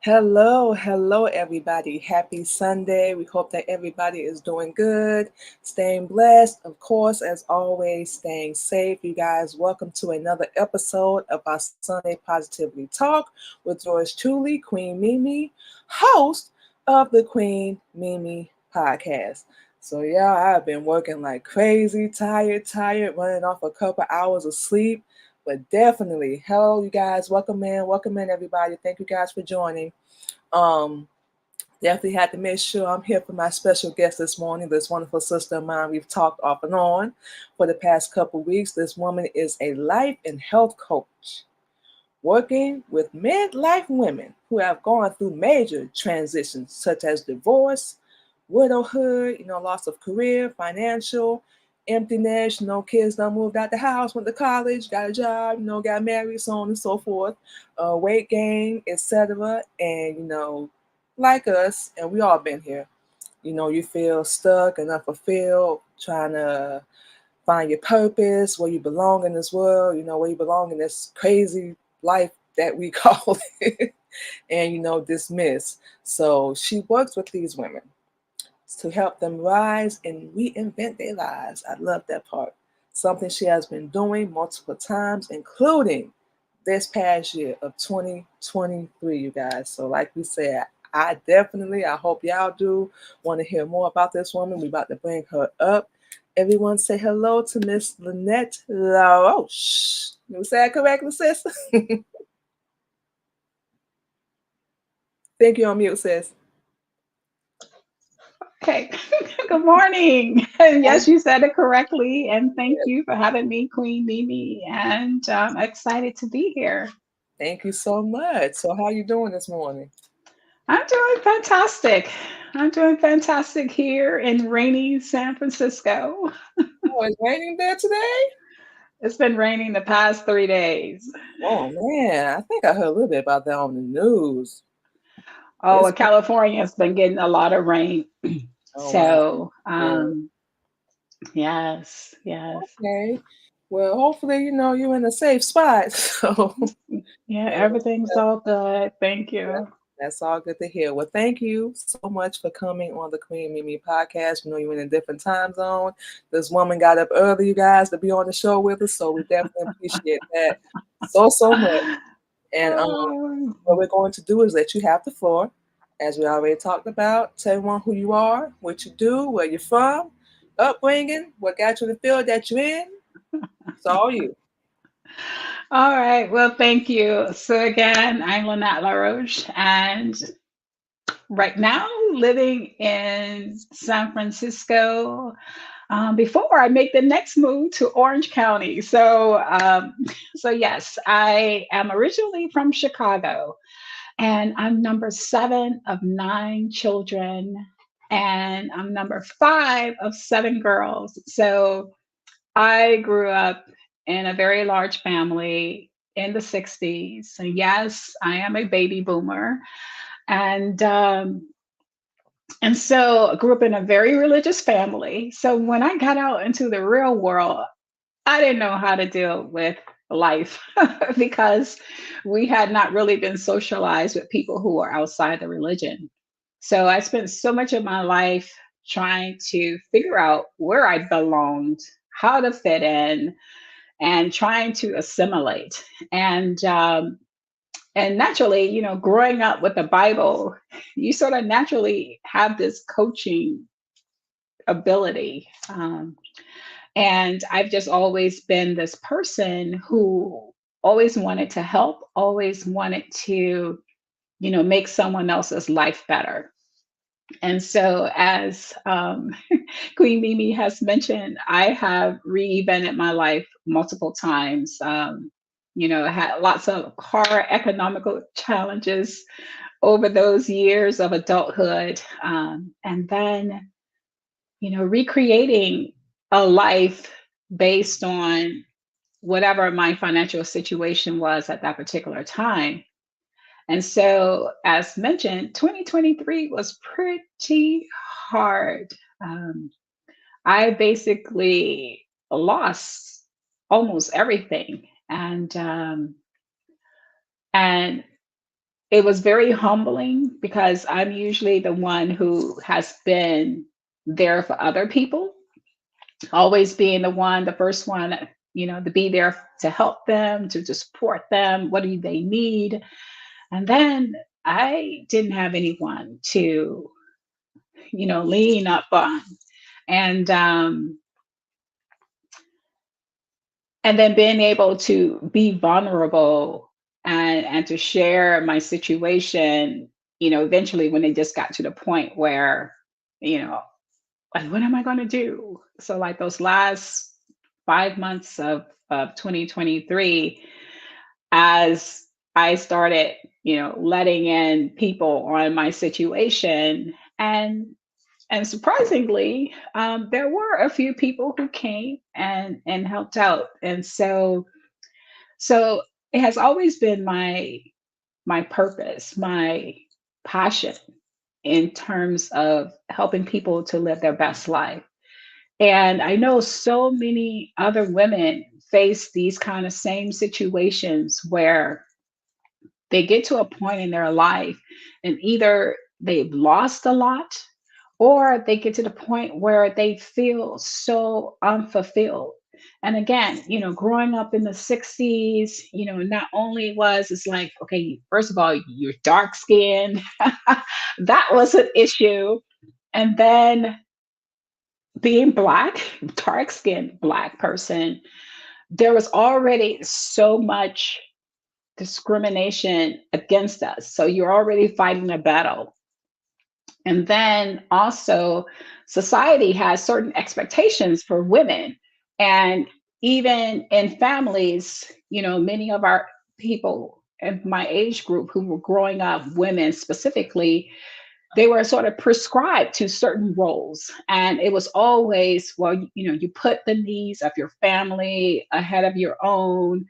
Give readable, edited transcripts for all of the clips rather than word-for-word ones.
Hello, everybody. Happy Sunday. We hope that everybody is doing good, staying blessed. Of course, as always, staying safe. You guys, welcome to another episode of our Sunday Positivity Talk with yours truly, Queen Mimi, host of the Queen Mimi Podcast. So, yeah, I've been working like crazy, tired, running off a couple hours of sleep. But definitely, hello, you guys. Welcome in, everybody. Thank you guys for joining. Um, Definitely had to make sure I'm here for my special guest this morning. This wonderful sister of mine. We've talked off and on for the past couple weeks. This woman is a life and health coach working with midlife women who have gone through major transitions such as divorce, widowhood, loss of career, financial, emptiness, kids done moved out the house, went to college, got a job, got married, so on and so forth, weight gain, etc. And, like us, and we all been here, you feel stuck and unfulfilled, trying to find your purpose, where you belong in this world, where you belong in this crazy life that we call it, and dismiss. So she works with these women to help them rise and reinvent their lives. I love that part. Something she has been doing multiple times, including this past year of 2023, you guys. So, like we said, I hope y'all do want to hear more about this woman. We're about to bring her up. Everyone say hello to Miss Lynnette LaRoche. You say that correctly, sis? Think you're on mute, sis. Okay. Good morning. Yes, you said it correctly. And thank you for having me, Queen Mimi. And I'm excited to be here. Thank you so much. So, how you doing this morning? I'm doing fantastic. I'm doing fantastic here in rainy San Francisco. Oh, it's raining there today? It's been raining the past 3 days. Oh man, I think I heard a little bit about that on the news. Oh, It's well, California's been getting a lot of rain. oh wow. So, Yeah. yes, yes. Okay. Well, hopefully, you're in a safe spot. So, Yeah, and everything's all good. Thank that- you. that's all good to hear. Well, thank you so much for coming on the Queen Mimi podcast. We know you're in a different time zone. This woman got up early, you guys, to be on the show with us, so we definitely appreciate that so much. And Oh, what we're going to do is let you have the floor, as we already talked about. Tell everyone who you are, what you do, where you're from, upbringing, what got you in the field that you're in. It's all you. all right. Well, thank you. So again, I'm Lynnette LaRoche, and right now living in San Francisco. Before I make the next move to Orange County, so yes, I am originally from Chicago, and I'm number 7 of 9 children, and I'm number 5 of 7 girls. So I grew up in a very large family in the 60s. So, yes, I am a baby boomer. And, um, and so I grew up in a very religious family. So when I got out into the real world, I didn't know how to deal with life because we had not really been socialized with people who are outside the religion. So I spent so much of my life trying to figure out where I belonged, how to fit in, and trying to assimilate. And naturally, growing up with the Bible, you sort of naturally have this coaching ability. And I've just always been this person who always wanted to help, always wanted to, make someone else's life better. And so, as Queen Mimi has mentioned, I have reinvented my life multiple times. Had lots of hard economical challenges over those years of adulthood. And then, recreating a life based on whatever my financial situation was at that particular time. And so, as mentioned, 2023 was pretty hard. Um, I basically lost almost everything, and it was very humbling because I'm usually the one who has been there for other people, always being the first one, to be there to help them, to support them. What do they need? And then I didn't have anyone to, lean up on. And and then being able to be vulnerable and to share my situation, eventually when it just got to the point where, you know, like what am I going to do? So like those last 5 months of 2023, as I started, letting in people on my situation, and surprisingly, there were a few people who came and helped out, and so it has always been my purpose, my passion in terms of helping people to live their best life. And I know so many other women face these kind of same situations where they get to a point in their life and either they've lost a lot or they get to the point where they feel so unfulfilled. And again, growing up in the 60s, not only was it's like, okay, first of all, you're dark skinned, that was an issue. And then being black, dark skinned black person, there was already so much discrimination against us. So you're already fighting a battle. And then also, society has certain expectations for women. And even in families, many of our people in my age group who were growing up, women specifically, they were sort of prescribed to certain roles. And it was always, well, you put the needs of your family ahead of your own.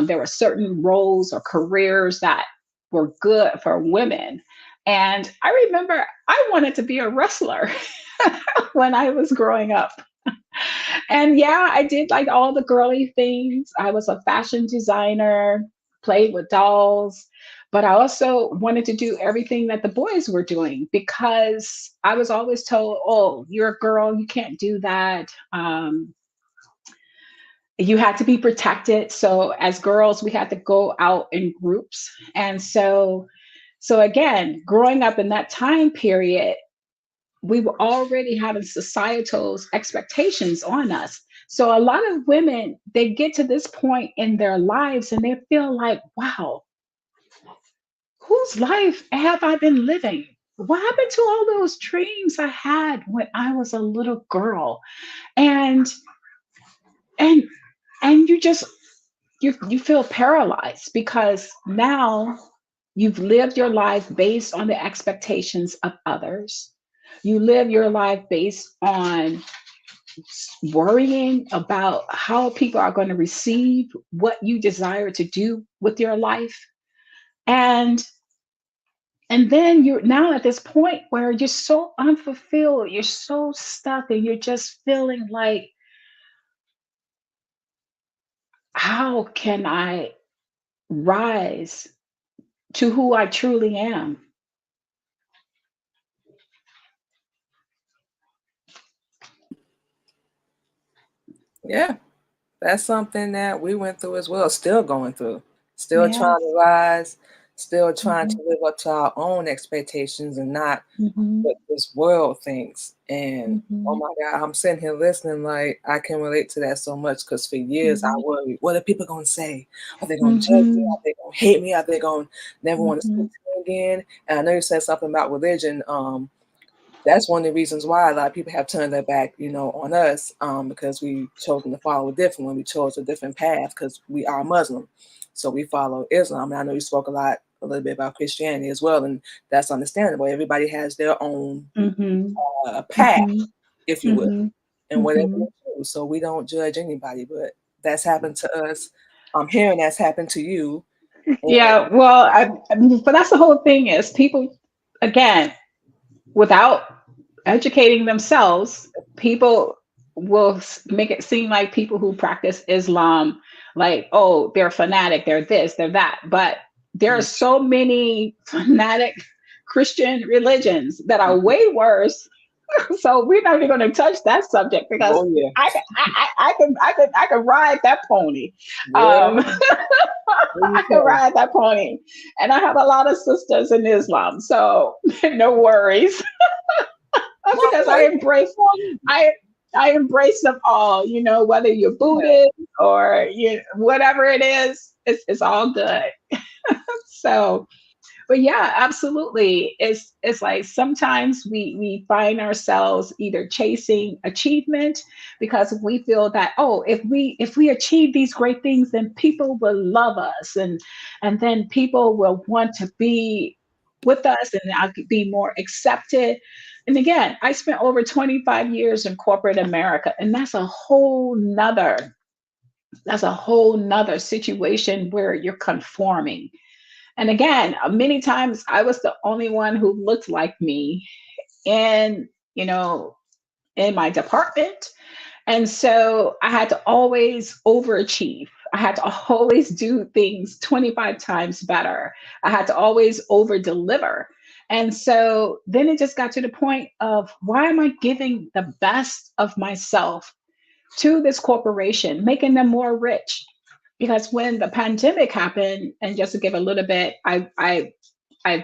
There were certain roles or careers that were good for women. And I remember I wanted to be a wrestler when I was growing up. And yeah, I did like all the girly things. I was a fashion designer, played with dolls, but I also wanted to do everything that the boys were doing because I was always told, oh, you're a girl, you can't do that. You had to be protected. So as girls, we had to go out in groups. And so again, growing up in that time period, we were already having societal expectations on us. So a lot of women, they get to this point in their lives and they feel like, wow, whose life have I been living? What happened to all those dreams I had when I was a little girl? And and and you feel paralyzed because now you've lived your life based on the expectations of others. You live your life based on worrying about how people are going to receive what you desire to do with your life. And and then you're now at this point where you're so unfulfilled, you're so stuck, and you're just feeling like, how can I rise to who I truly am? Yeah, that's something that we went through as well, still going through, still trying Yes. to rise, still trying to Hmm. live up to our own expectations and not Hmm. what this world thinks. And oh Hmm. my God, I'm sitting here listening, like I can relate to that so much because for years I Hmm. worried, what are people gonna say? Are they gonna judge me? Hmm. Are they gonna hate me? Are they gonna never want to speak Hmm. to me again? And I know you said something about religion. That's one of the reasons why a lot of people have turned their back, on us, because we chosen to follow a different one. We chose a different path because we are Muslim, so we follow Islam. And I know you spoke a little bit about Christianity as well, and that's understandable. Everybody has their own Hmm. path, Hmm. if you will, Hmm. and whatever Hmm. they choose. So we don't judge anybody, but that's happened to us. I'm hearing that's happened to you. And Yeah, well, but that's the whole thing is people, again, without educating themselves, people will make it seem like people who practice Islam, like, oh, they're fanatic, they're this, they're that. But There are Mm. so many fanatic Christian religions that are way worse. So we're not even going to touch that subject because Oh yeah. I can ride that pony. Yeah. There you I can go. ride that pony, and I have a lot of sisters in Islam, so no worries because Okay. I I embrace them all. You know, whether you're Buddhist or whatever it is, it's all good. So, but yeah, absolutely. It's like sometimes we find ourselves either chasing achievement because we feel that, oh, if we achieve these great things, then people will love us, and then people will want to be with us, and I could be more accepted. And again, I spent over 25 years in corporate America, and that's a whole nother situation where you're conforming. And again, many times I was the only one who looked like me in, you know, in my department. And so I had to always overachieve. I had to always do things 25 times better. I had to always over deliver. And so then it just got to the point of, why am I giving the best of myself to this corporation, making them more rich? Because when the pandemic happened, and just to give a little bit, I've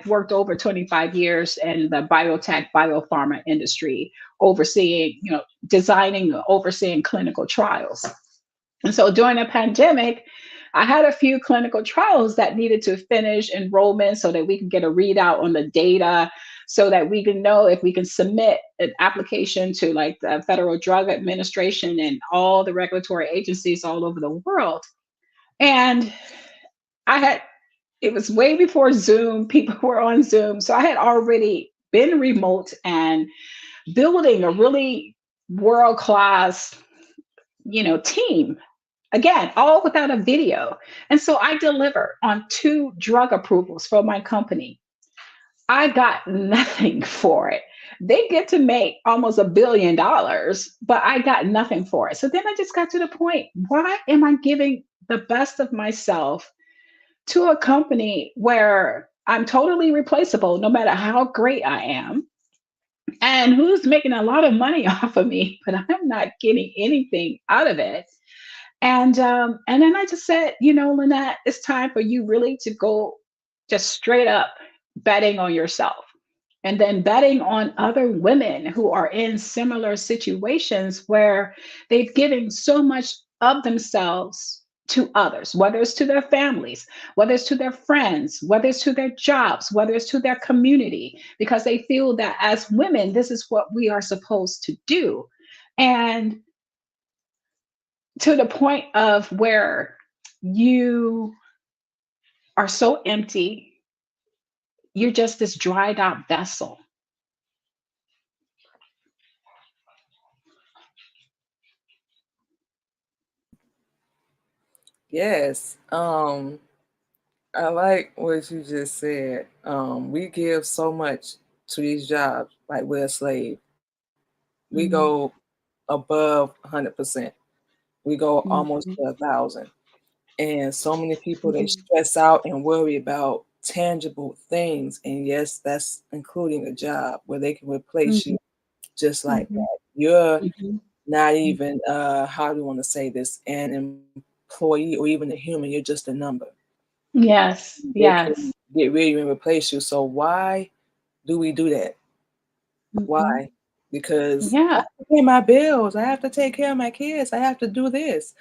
worked over 25 years in the biotech, biopharma industry, overseeing, designing, overseeing clinical trials. And so during the pandemic, I had a few clinical trials that needed to finish enrollment so that we could get a readout on the data, so that we can know if we can submit an application to like the Federal Drug Administration and all the regulatory agencies all over the world. And I had it was way before Zoom. People were on Zoom. So I had already been remote and building a really world class, team. Again, all without a video. And so I delivered on two drug approvals for my company. I got nothing for it. They get to make almost $1 billion, but I got nothing for it. So then I just got to the point, why am I giving the best of myself to a company where I'm totally replaceable no matter how great I am, and who's making a lot of money off of me, but I'm not getting anything out of it? And then I just said, Lynette, it's time for you really to go just straight up betting on yourself, and then betting on other women who are in similar situations where they've given so much of themselves to others, whether it's to their families, whether it's to their friends, whether it's to their jobs, whether it's to their community, because they feel that as women, this is what we are supposed to do. And to the point of where you are so empty, you're just this dried out vessel. Yes. I like what you just said. We give so much to these jobs, like we're a slave. We go Mhm, above 100%. We go almost mhm, to 1,000. And so many people, they mhm, stress out and worry about tangible things. And yes, that's including a job where they can replace you mhm, just like mhm, that. You're mhm. not Mm. even, how do you want to say this, an employee or even a human. You're just a number. Yes, They can yes. get rid of you and replace you. So why do we do that? Mhm. Why? Because I Yeah. have to pay my bills. I have to take care of my kids. I have to do this.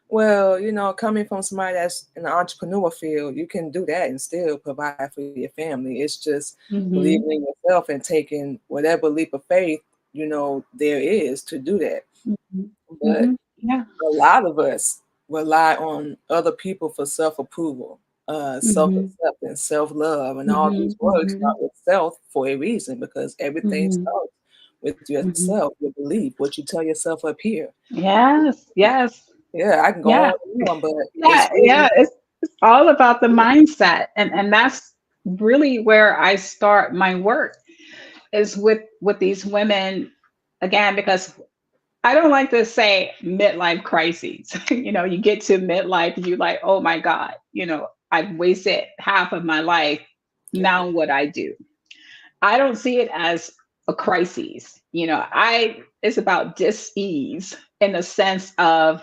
Well, coming from somebody that's in the entrepreneur field, you can do that and still provide for your family. It's just believing Mhm, in yourself and taking whatever leap of faith, there is to do that. mhm, But mhm. Yeah. a lot of us rely on other people for self-approval, Mhm, self-acceptance, self-love, and all these mhm, words start mhm, with self for a reason because everything mhm, starts with mhm. yourself, your belief, what you tell yourself up here. Yes, yes. Yeah, I can go Yeah. on and on, but Yeah, it's yeah. really It's all about the mindset. And that's really where I start my work, is with these women, again, because I don't like to say midlife crises. You get to midlife and you're like, oh my God, I've wasted half of my life. Yeah. Now what I do. I don't see it as a crisis. It's about dis-ease in the sense of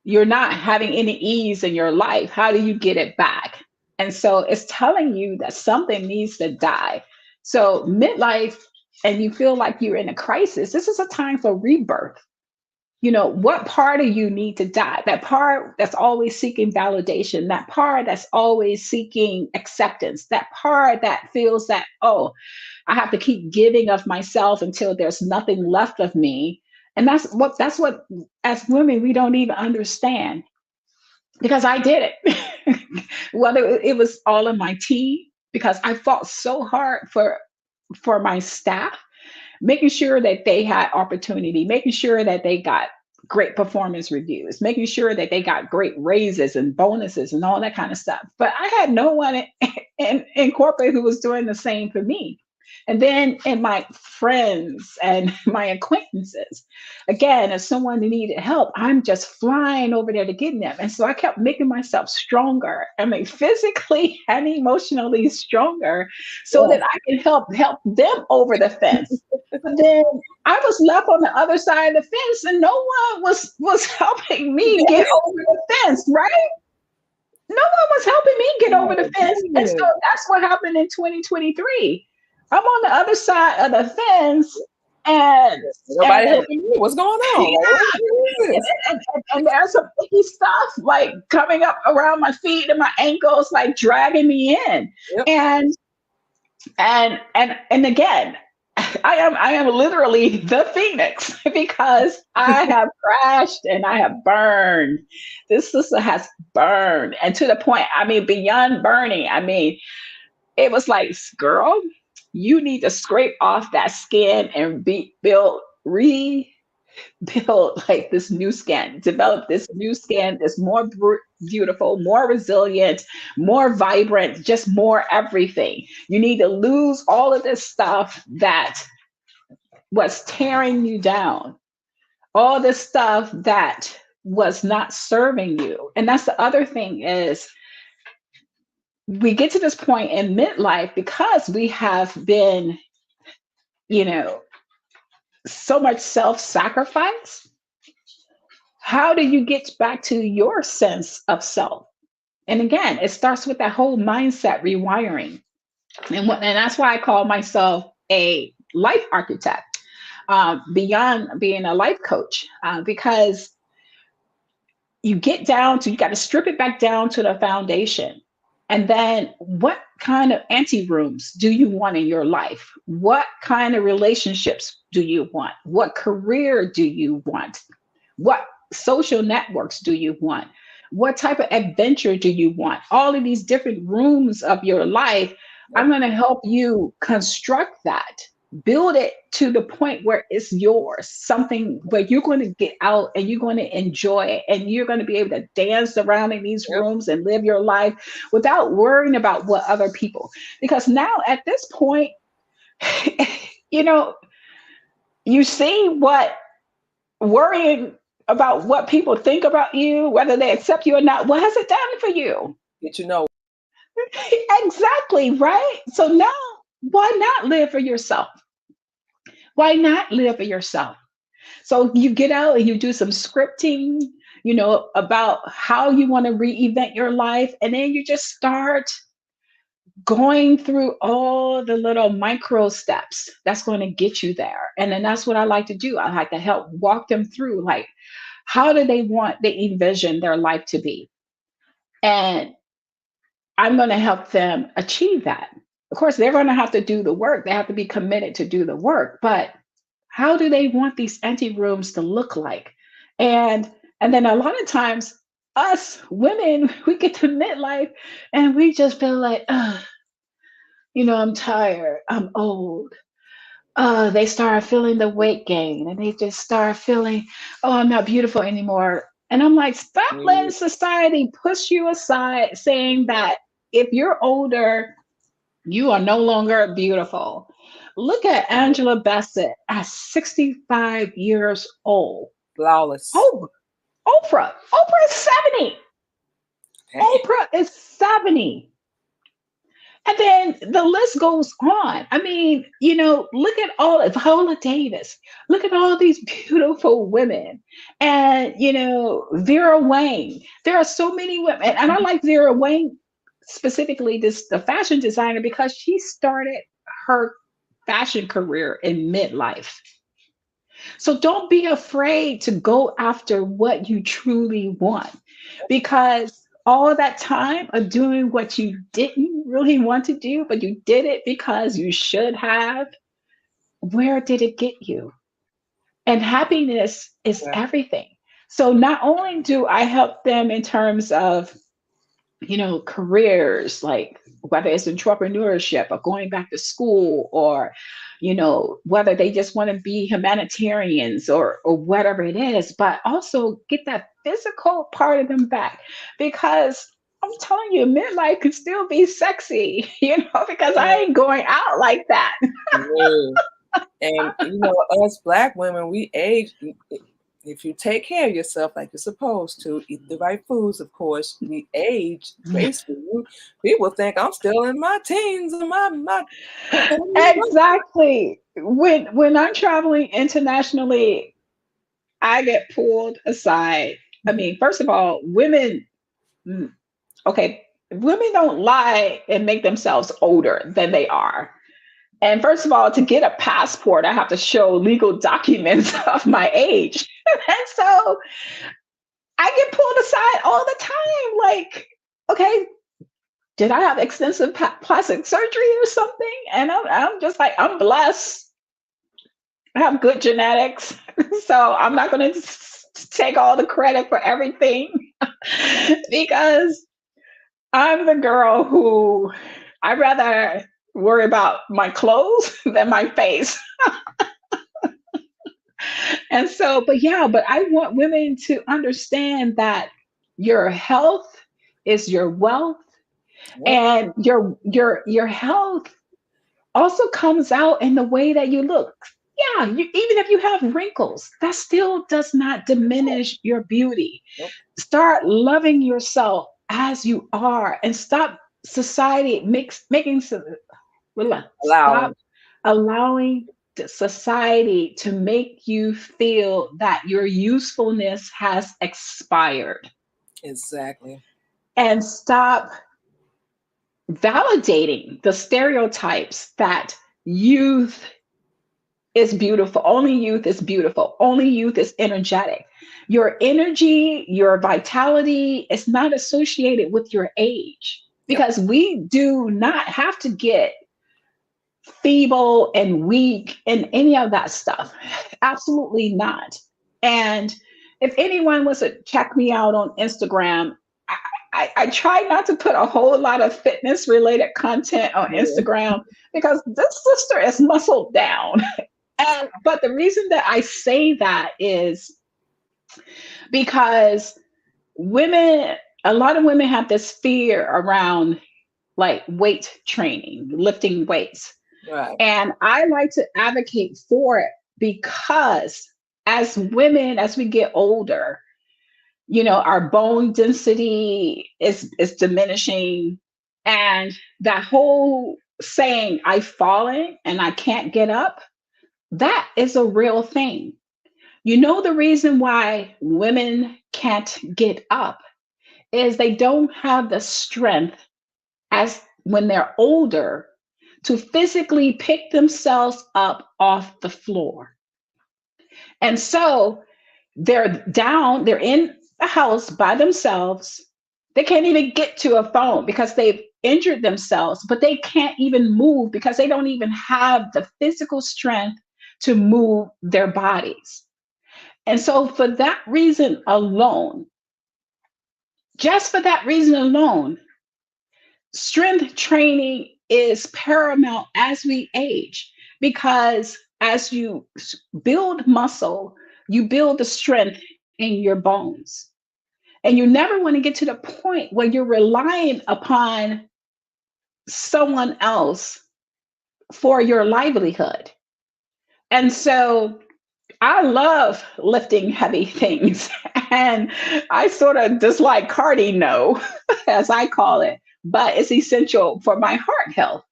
you're not having any ease in your life. How do you get it back? And so it's telling you that something needs to die. So midlife, and you feel like you're in a crisis, this is a time for rebirth. What part of you need to die? That part that's always seeking validation, that part that's always seeking acceptance, that part that feels that, oh, I have to keep giving of myself until there's nothing left of me. And that's what as women we don't even understand, because I did it. Whether it was all in my tea, because I fought so hard for my staff, making sure that they had opportunity, making sure that they got great performance reviews, making sure that they got great raises and bonuses and all that kind of stuff. But I had no one in corporate who was doing the same for me. And then in my friends and my acquaintances, again, if someone needed help, I'm just flying over there to get them. And so I kept making myself stronger. I mean, physically and emotionally stronger, so Yeah. that I can help them over the fence. But then I was left on the other side of the fence, and no one was helping me get over the fence, right? No one was helping me get over the Oh, fence. And so goodness. that's what happened in 2023. I'm on the other side of the fence, and Nobody and helping you. What's going on? Like, yeah, what is this? and there's some icky stuff like coming up around my feet and my ankles, like dragging me in. Yep. And and again, I am literally the phoenix, because I have crashed and I have burned. This sister has burned, and to the point, I mean, beyond burning. I mean, it was like, girl, you need to scrape off that skin and rebuild like this new skin, develop this new skin that's more beautiful, more resilient, more vibrant, just more everything. You need to lose all of this stuff that was tearing you down, all this stuff that was not serving you. And that's the other thing is, we get to this point in midlife because we have been, you know, so much self-sacrifice. How do you get back to your sense of self? And again, it starts with that whole mindset rewiring. And that's why I call myself a life architect, beyond being a life coach, because you got to strip it back down to the foundation. And then what kind of anti rooms do you want in your life? What kind of relationships do you want? What career do you want? What social networks do you want? What type of adventure do you want? All of these different rooms of your life, I'm Yep. going to help you construct that, build it to the point where it's yours, something where you're going to get out and you're going to enjoy it, and you're going to be able to dance around in these Yep. rooms and live your life without worrying about what other people. Because now at this point, you know, you see what worrying about what people think about you, whether they accept you or not, what has it done for you? Get you know. Exactly, right? So now, why not live for yourself? Why not live for yourself? So you get out and you do some scripting, about how you want to reinvent your life. And then you just start going through all the little micro steps that's going to get you there. And then that's what I like to do. I like to help walk them through, like, how do they envision their life to be? And I'm going to help them achieve that. Of course, they're going to have to do the work. They have to be committed to do the work. But how do they want these empty rooms to look like? And then a lot of times, us women, we get to midlife and we just feel like, I'm tired. I'm old. They start feeling the weight gain, and they just start feeling, oh, I'm not beautiful anymore. And I'm like, stop letting Yeah. society push you aside, saying that if you're older, you are no longer beautiful. Look at Angela Bassett at 65 years old. Flawless. Oh, Oprah is 70. Damn. Oprah is 70. And then the list goes on. I mean, look at all of Viola Davis. Look at all these beautiful women. And, Vera Wang. There are so many women. And I like Vera Wang specifically, the fashion designer, because she started her fashion career in midlife. So don't be afraid to go after what you truly want, because all that time of doing what you didn't really want to do, but you did it because you should have, where did it get you? And happiness is Yeah. everything. So not only do I help them in terms of careers, like whether it's entrepreneurship or going back to school, or, whether they just want to be humanitarians, or whatever it is, but also get that physical part of them back. Because I'm telling you, midlife can still be sexy, because I ain't going out like that. No. And us Black women, we age. If you take care of yourself like you're supposed to, eat the right foods, of course, we age gracefully. People think I'm still in my teens and my. Exactly. When I'm traveling internationally, I get pulled aside. I mean, first of all, women, mm, okay, women don't lie and make themselves older than they are. And first of all, to get a passport, I have to show legal documents of my age. And so I get pulled aside all the time. Like, okay, did I have extensive plastic surgery or something? And I'm just like, I'm blessed. I have good genetics. So I'm not going to take all the credit for everything because I'm the girl who I'd rather worry about my clothes than my face. And so, but I want women to understand that your health is your wealth, Yep. and your health also comes out in the way that you look. Yeah, even if you have wrinkles, that still does not diminish your beauty. Yep. Start loving yourself as you are, and stop society making stop Allowing. allowing the society to make you feel that your usefulness has expired, Exactly. and stop validating the stereotypes that youth is beautiful. Only youth is beautiful. Only youth is energetic. Your energy, your vitality is not associated with your age, Yep. because we do not have to get feeble and weak and any of that stuff. Absolutely not. And if anyone was to check me out on Instagram, I try not to put a whole lot of fitness related content on Yeah. Instagram, because this sister is muscled down. And but the reason that I say that is because women, a lot of women have this fear around like weight training, lifting weights. Right. And I like to advocate for it, because as women, as we get older, our bone density is diminishing. And that whole saying, I've fallen and I can't get up, that is a real thing. The reason why women can't get up is they don't have the strength as when they're older to physically pick themselves up off the floor. And so they're in the house by themselves. They can't even get to a phone because they've injured themselves, but they can't even move because they don't even have the physical strength to move their bodies. And so, for that reason alone, just for that reason alone, strength training is paramount as we age, because as you build muscle, you build the strength in your bones. And you never want to get to the point where you're relying upon someone else for your livelihood. And so I love lifting heavy things. And I sort of dislike cardio, as I call it, but it's essential for my heart health.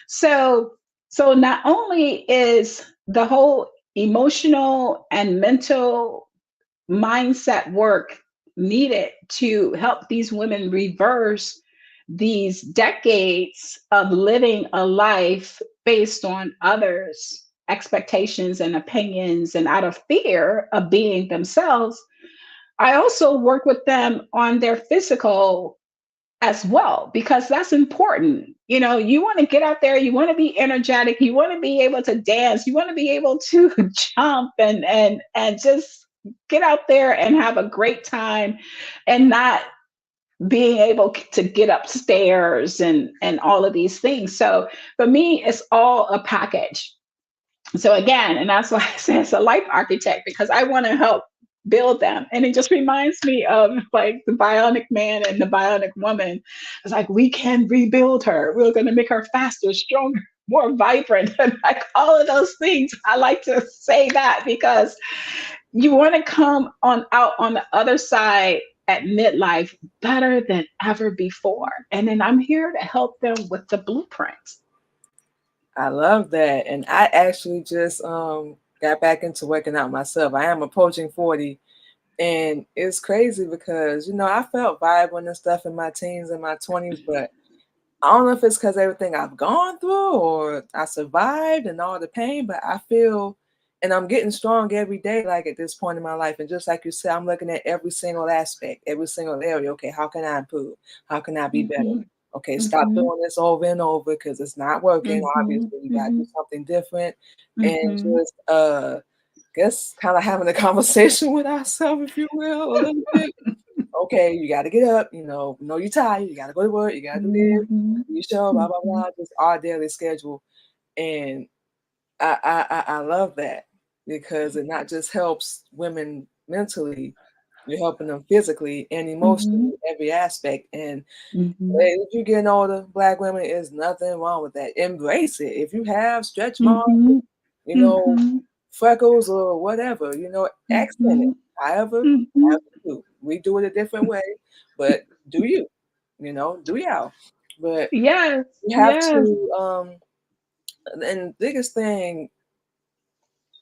So, so not only is the whole emotional and mental mindset work needed to help these women reverse these decades of living a life based on others' expectations and opinions and out of fear of being themselves. I also work with them on their physical as well, because that's important. You know, you want to get out there, you want to be energetic, you want to be able to dance, you want to be able to jump and just get out there and have a great time, and not being able to get upstairs and all of these things. So for me, it's all a package. So again, and that's why I say it's a life architect, because I want to help build them. And it just reminds me of like the bionic man and the bionic woman. It's like, we can rebuild her. We're going to make her faster, stronger, more vibrant, and like all of those things. I like to say that because you want to come on out on the other side at midlife better than ever before. And then I'm here to help them with the blueprints. I love that. And I actually just got back into working out myself. I am approaching 40, and it's crazy because, I felt vibrant and stuff in my teens and my 20s, but I don't know if it's because everything I've gone through or I survived and all the pain, but I feel, and I'm getting strong every day, like at this point in my life. And just like you said, I'm looking at every single aspect, every single area. Okay, how can I improve? How can I be better? Mhm, Okay, stop mhm, doing this over and over because it's not working. mhm, Obviously, you got to do mhm, something different. And mhm. just, guess kind of having a conversation with ourselves, if you will, a little bit. Okay, you got to get up, know you're tired, you got to go to work, you got to do this, Mhm, you show, blah, blah, mhm, blah, just our daily schedule. And I love that because it not just helps women mentally, you're helping them physically and emotionally, mhm, every aspect. And mhm, hey, if you're getting older, Black women, is nothing wrong with that. Embrace it. If you have stretch marks, mhm, you know, mhm, freckles or whatever, accent it. mhm, However mhm. you do. We do it a different way, but do you, do y'all. But Yes, you have yes. to, and biggest thing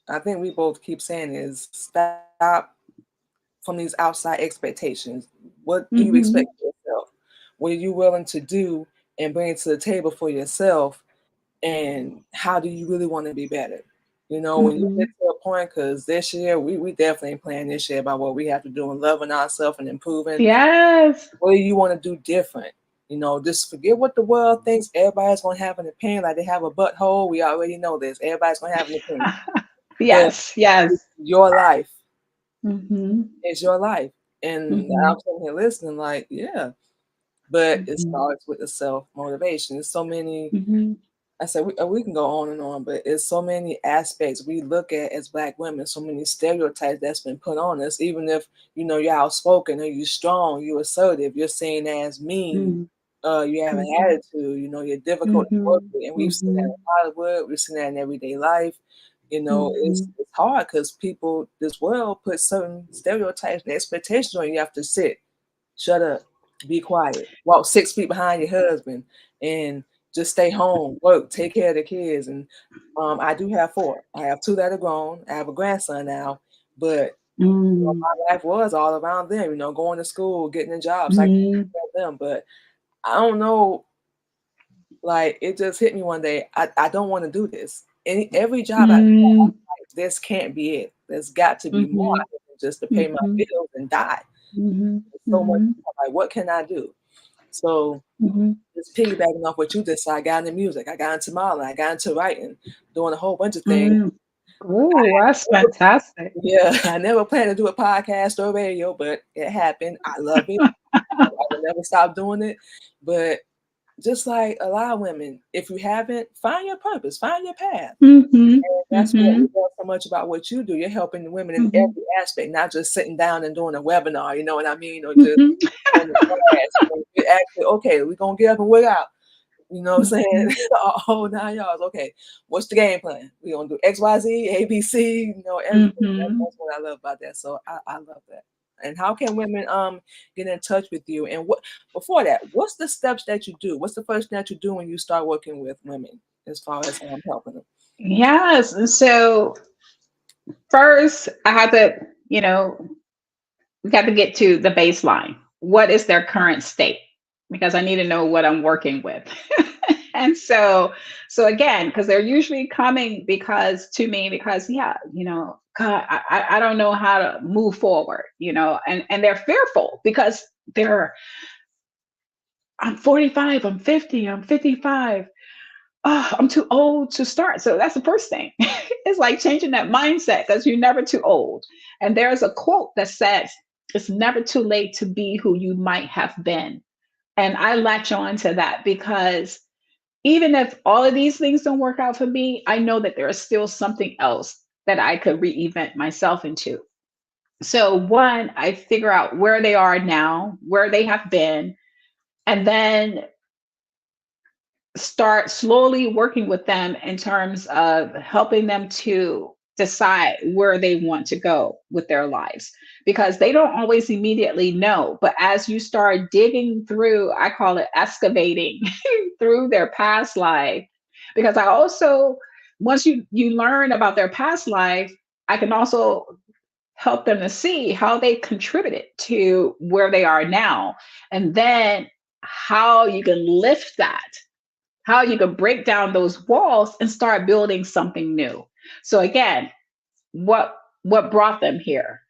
I think we both keep saying is stop from these outside expectations. What do you expect Mhm, of yourself? What are you willing to do and bring to the table for yourself? And how do you really want to be better? When you get mhm. to a point, because this year, we definitely planning this year about what we have to do and loving ourselves and improving. Yes. What do you want to do different? Just forget what the world thinks. Everybody's going to have an opinion, like they have a butthole. We already know this. Everybody's going to have an opinion. But Yes, yes. it's your life. Mhm, It's your life. And I'm mhm, sitting here listening, like, yeah. But it mhm, starts with the self motivation. There's so many. mhm, I said we can go on and on, but it's so many aspects we look at as Black women, so many stereotypes that's been put on us. Even if you're outspoken or you're strong, you're assertive, you're seen as mean, mhm, you have an mhm, attitude, you're difficult to work mhm, with, and we've seen that in mhm, Hollywood, we've seen that in everyday life. It's mhm. it's hard because people, this world, put certain stereotypes and expectations on you. You have to sit, shut up, be quiet, walk 6 feet behind your husband, and just stay home, work, take care of the kids. And I do have four. I have two that are grown. I have a grandson now, but Mm, my life was all around them. Going to school, getting a job, so I can mhm, take care of them. But I don't know, like it just hit me one day. I don't want to do this. Every job mm, this can't be it. There's got to be more mhm, than just to pay my mhm, bills and die. mhm, There's so much mhm, more. Like, what can I do? So mhm. just piggybacking off what you just said, I got into music, I got into modeling, I got into writing, doing a whole bunch of things. Mm. Ooh, that's Never- fantastic. Yeah, I never planned to do a podcast or radio, but it happened. I love it. I will never stop doing it. But just like a lot of women, if you haven't, find your purpose, find your path. Mhm, That's what we mhm, love so much about what you do. You're helping women in mhm, every aspect, not just sitting down and doing a webinar, you know what I mean? Or just mhm, going to class. You're actually, okay, we're going to get up and work out. You know what I'm saying? mhm, A whole 9 yards. Okay, what's the game plan? We're going to do X, Y, Z, A, B, C, everything. mhm. That's what I love about that. So I love that. And how can women get in touch with you? And what before that, what's the steps that you do? What's the first thing that you do when you start working with women as far as helping them? Yes. And so first I had to, you know, we got to get to the baseline. What is their current state? Because I need to know what I'm working with. And so again, because they're usually coming because to me, because yeah, God, I don't know how to move forward, and they're fearful because they're I'm 45, I'm 50, I'm 55. Oh, I'm too old to start. So that's the first thing. It's like changing that mindset because you're never too old. And there's a quote that says, it's never too late to be who you might have been. And I latch on to that because even if all of these things don't work out for me, I know that there is still something else that I could reinvent myself into. So, one, I figure out where they are now, where they have been, and then start slowly working with them in terms of helping them to decide where they want to go with their lives because they don't always immediately know, but as you start digging through, I call it excavating through their past life, because I also, once you learn about their past life, I can also help them to see how they contributed to where they are now, and then how you can lift that, how you can break down those walls and start building something new. So again, what brought them here?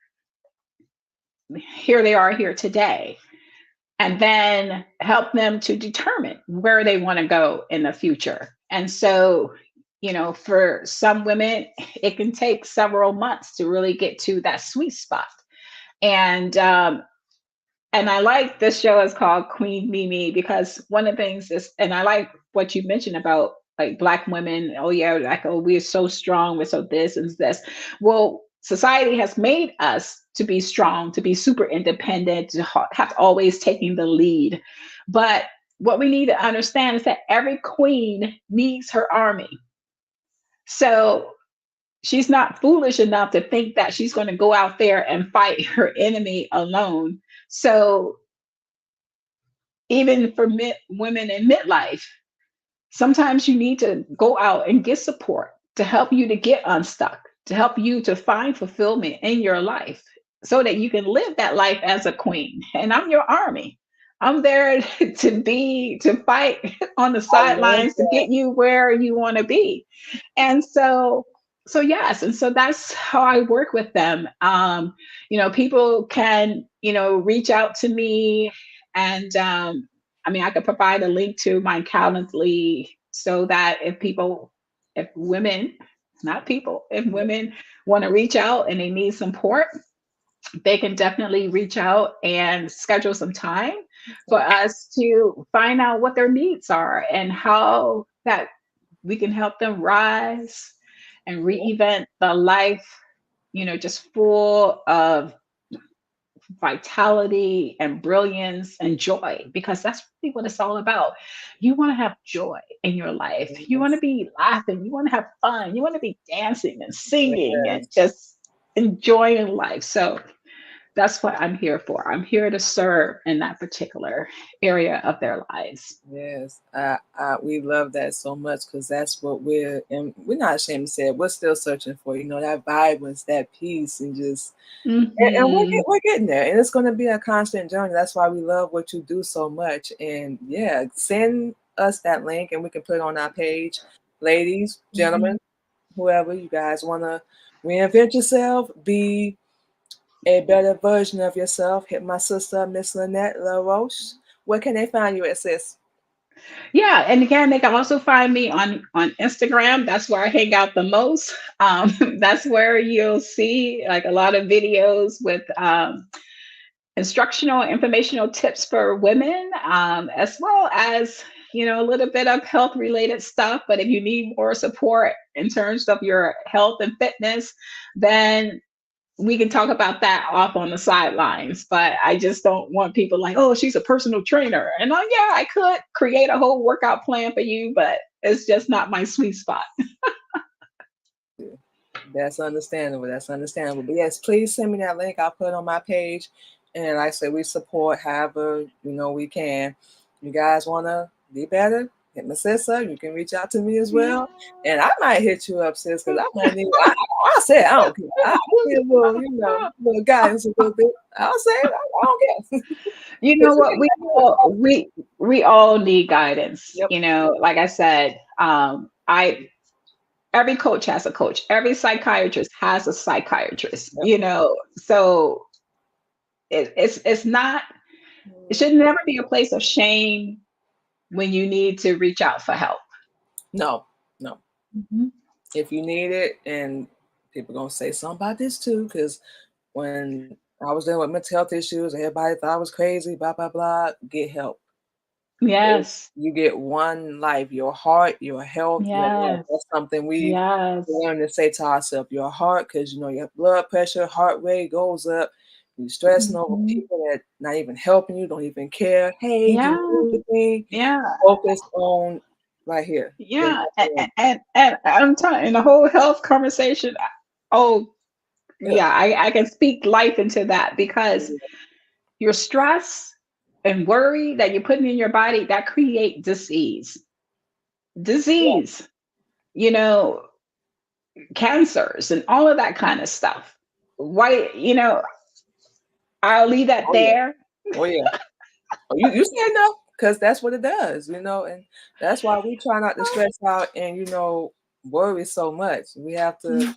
Here they are here today. And then help them to determine where they want to go in the future. And so, for some women, it can take several months to really get to that sweet spot. And I like this show is called Queen Mimi because one of the things is, and I like what you mentioned about like Black women. Oh yeah, like oh we're so strong, we're so this and this. Well, society has made us to be strong, to be super independent, to have always taking the lead. But what we need to understand is that every queen needs her army. So she's not foolish enough to think that she's going to go out there and fight her enemy alone. So even for women in midlife, sometimes you need to go out and get support to help you to get unstuck, to help you to find fulfillment in your life so that you can live that life as a queen. And I'm your army. I'm there to fight on the I love sidelines to that. get you where you want to be. And so yes, and so that's how I work with them. People can, reach out to me, and I mean, I could provide a link to my Calendly so that if women, not people, if Yeah. women want to reach out and they need support, they can definitely reach out and schedule some time for us to find out what their needs are and how that we can help them rise and reinvent the life, just full of vitality and brilliance and joy, because that's really what it's all about. You want to have joy in your life. You want to Yes. be laughing. You want to have fun. You want to be dancing and singing and Yes. just enjoying life. So that's what I'm here for. I'm here to serve in that particular area of their lives. Yes, we love that so much because that's what and we're not ashamed to say it. We're still searching for, that vibrance, that peace, and just, and Hmm. we're getting there. And it's going to be a constant journey. That's why we love what you do so much. And yeah, send us that link and we can put it on our page. Ladies, Hmm. gentlemen, whoever you guys want to reinvent yourself, be a better version of yourself. Hit my sister, Miss Lynnette LaRoche. Where can they find you at, sis? Yeah, and again, they can also find me on Instagram. That's where I hang out the most. That's where you'll see like a lot of videos with instructional, informational tips for women, as well as a little bit of health related stuff. But if you need more support in terms of your health and fitness, then we can talk about that off on the sidelines. But I just don't want people like, oh, she's a personal trainer. And yeah, I could create a whole workout plan for you, but it's just not my sweet spot. That's understandable. That's understandable. But yes, please send me that link. I'll put it on my page. And like I said, we support however we can. You guys want to be better? Hit my sis up. You can reach out to me as Yeah. well. And I might hit you up, sis, because I might need. I said I don't care. I need a little, little guidance a little bit. I'll say it. I don't care. You know 'Cause you what? ain't gotta do it. We all need guidance. Yep. Like I said, I every coach has a coach. Every psychiatrist has a psychiatrist. Yep. So it's not. It Mm, should never be a place of shame when you need to reach out for help. no, no. Mhm. If you need it, and people gonna say something about this too, because when I was dealing with mental health issues, everybody thought I was crazy, blah blah blah. Get help. Yes. You get one life. Your heart, your health, your life. Yes. That's something we Yes. learn to say to ourselves. Your heart, because your blood pressure, heart rate goes up. You're stressing over Mhm. people that not even helping you, don't even care. Hey, do Yeah. you need anything? Yeah. Focus on right here. In Yeah. this And, room. and I'm telling in the whole health conversation. Oh, Yeah. yeah. I can speak life into that because your stress and worry that you're putting in your body that create Yeah. disease, you know, cancers and all of that kind of stuff. Why, I'll leave that Oh yeah. there. Oh yeah. Oh, you said no, because that's what it does, and that's why we try not to stress out and worry so much. Mhm, You have to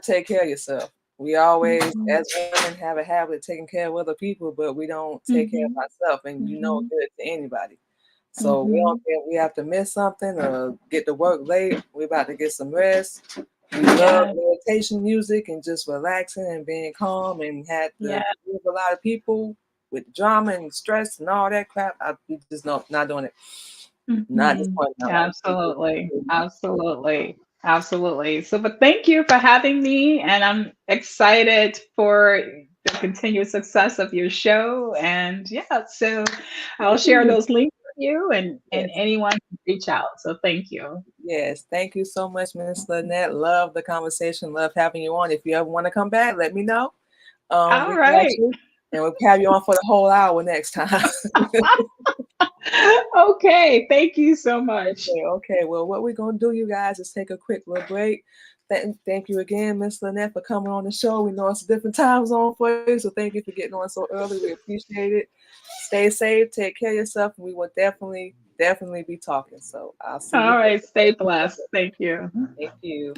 take care of yourself. We always, mhm, as women, have a habit of taking care of other people, but we don't take care of mhm, ourselves, and mhm, good to anybody. So we don't mhm. think we have to miss something or get to work late. We about to get some rest. We love Yeah, meditation music and just relaxing and being calm and had to yeah. deal with a lot of people with drama and stress and all that crap. We just not doing it. Not at this Mhm. point in my life. Absolutely. Absolutely. Absolutely. So, but thank you for having me, and I'm excited for the continued success of your show. And yeah, so I'll share those links with you, and Yes. anyone can reach out. So, thank you. Yes, thank you so much, Miss Lynnette. Love the conversation. Love having you on. If you ever want to come back, let me know. All We got right. you, and we'll have you on for the whole hour next time. Okay. Thank you so much. Okay, okay. Well, what we're gonna do, you guys, is take a quick little break. Thank you again, Miss Lynette, for coming on the show. We know it's a different time zone for you, so thank you for getting on so early. We appreciate it. Stay safe, take care of yourself, and we will definitely be talking. So I'll see you All right. Stay later. blessed. Thank you. Thank you.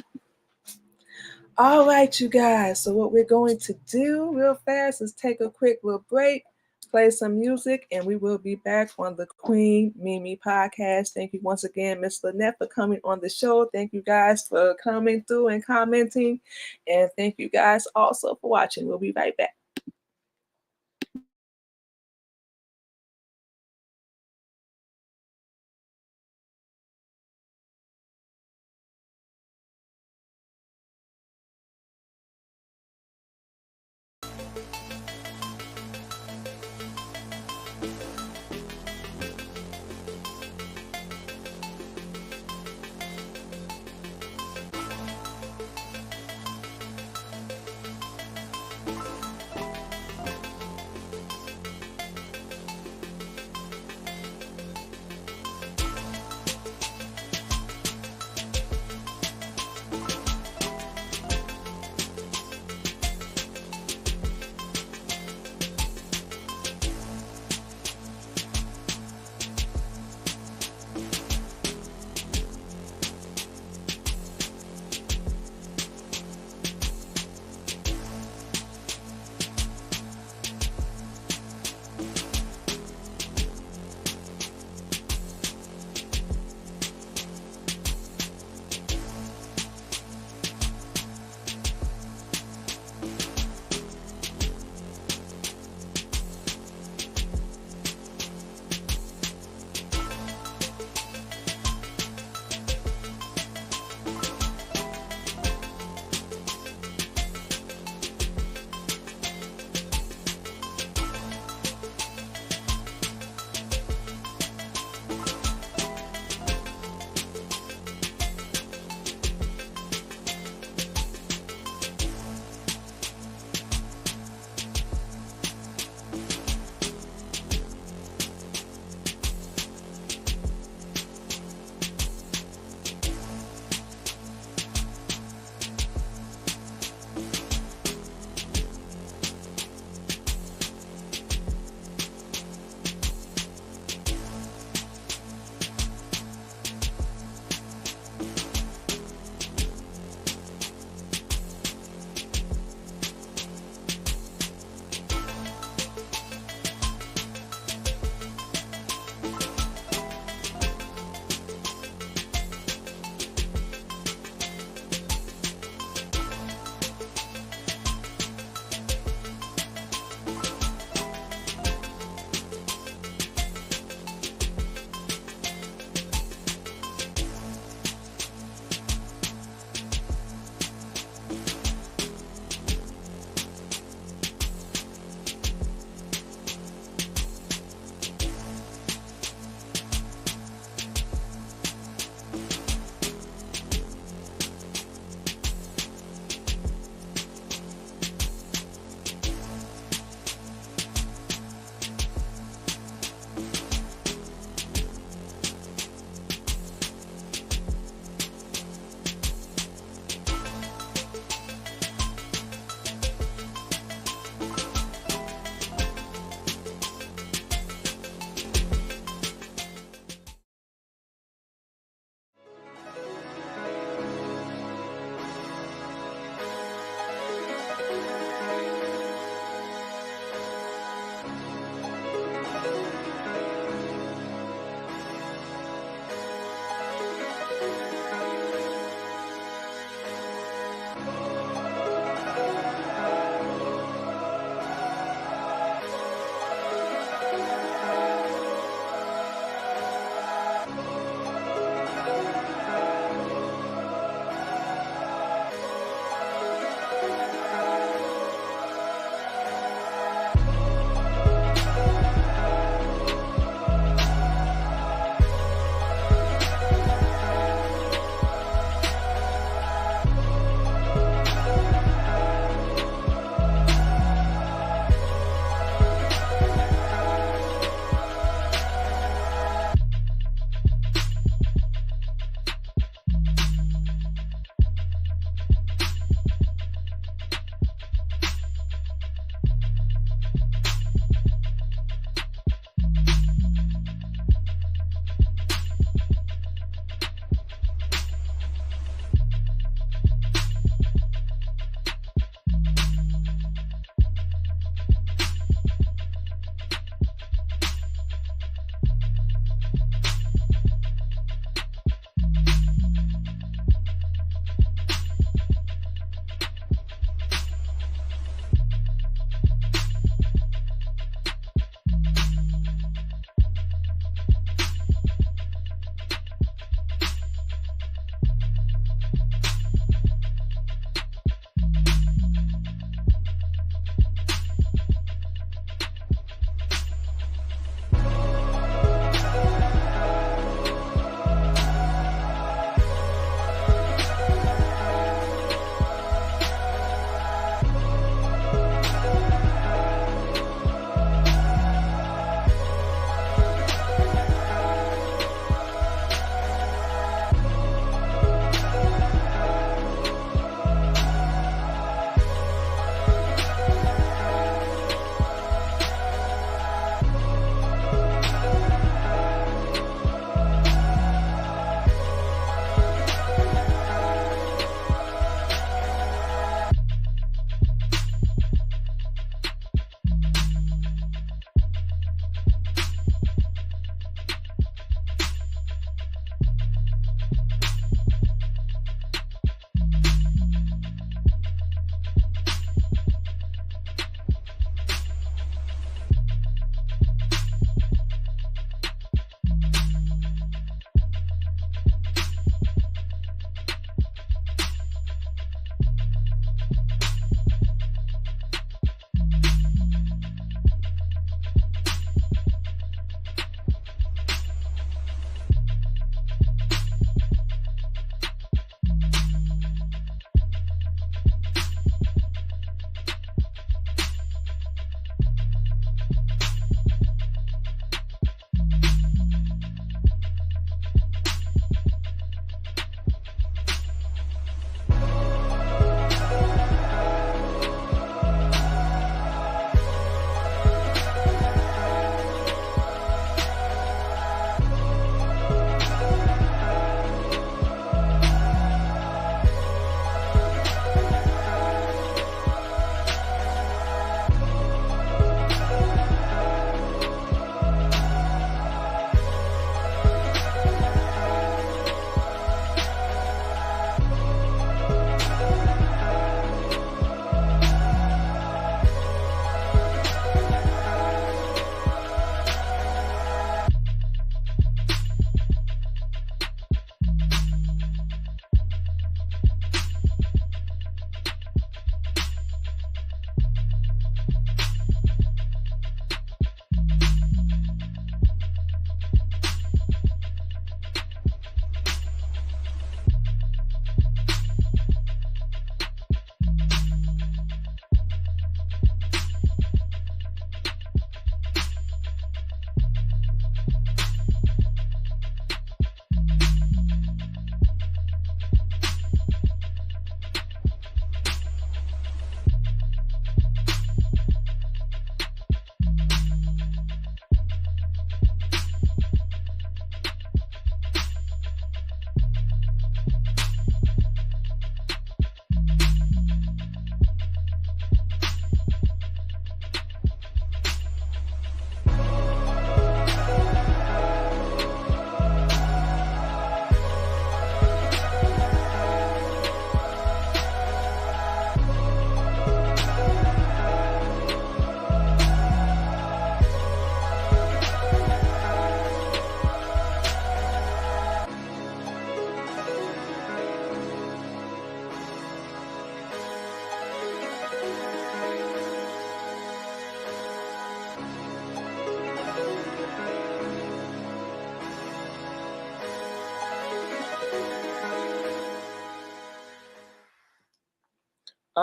All right, you guys. So what we're going to do real fast is take a quick little break, play some music, and we will be back on the Queen Mimi podcast. Thank you once again, Miss Lynette, for coming on the show. Thank you guys for coming through and commenting. And thank you guys also for watching. We'll be right back.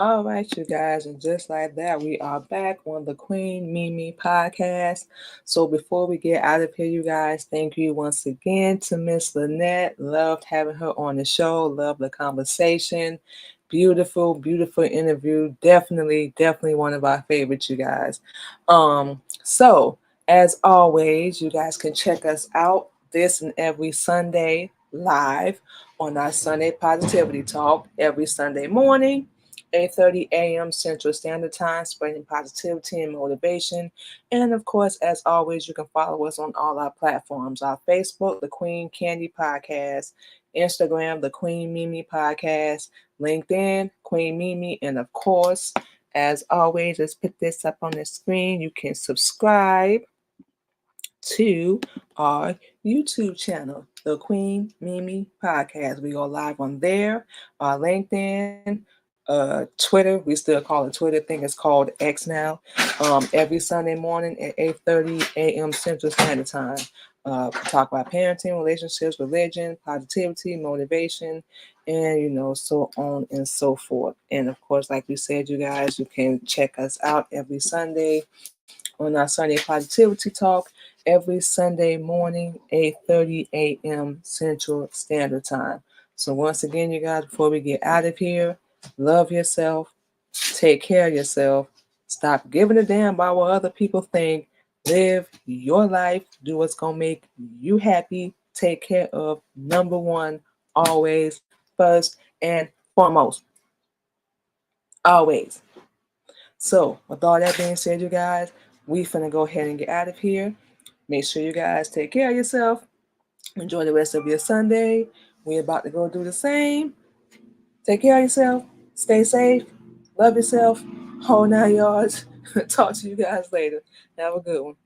All right, you guys, and just like that, we are back on the Queen Mimi podcast. So before we get out of here, you guys, thank you once again to Miss Lynnette. Loved having her on the show. Loved the conversation. Beautiful, beautiful interview. Definitely, definitely one of our favorites, you guys. So as always, you guys can check us out this and every Sunday live on our Sunday Positivity Talk every Sunday morning. 8:30 a.m. Central Standard Time, spreading positivity and motivation. And of course, as always, you can follow us on all our platforms. Our Facebook, The Queen Candy Podcast, Instagram, The Queen Mimi Podcast, LinkedIn, Queen Mimi, and of course, as always, let's put this up on the screen. You can subscribe to our YouTube channel, The Queen Mimi Podcast. We go live on there, our LinkedIn, Twitter. We still call it Twitter. I think it's called X now. Every Sunday morning at 8:30 a.m. Central Standard Time. We talk about parenting, relationships, religion, positivity, motivation, and so on and so forth. And of course, like we said, you guys, you can check us out every Sunday on our Sunday Positivity Talk every Sunday morning, 8:30 a.m. Central Standard Time. So once again, you guys, before we get out of here, love yourself, take care of yourself, stop giving a damn about what other people think, live your life, do what's gonna make you happy, take care of number one, always, first and foremost. Always. So, with all that being said, you guys, we finna go ahead and get out of here. Make sure you guys take care of yourself. Enjoy the rest of your Sunday. We're about to go do the same. Take care of yourself. Stay safe. Love yourself. Hold 9 yards. Talk to you guys later. Have a good one.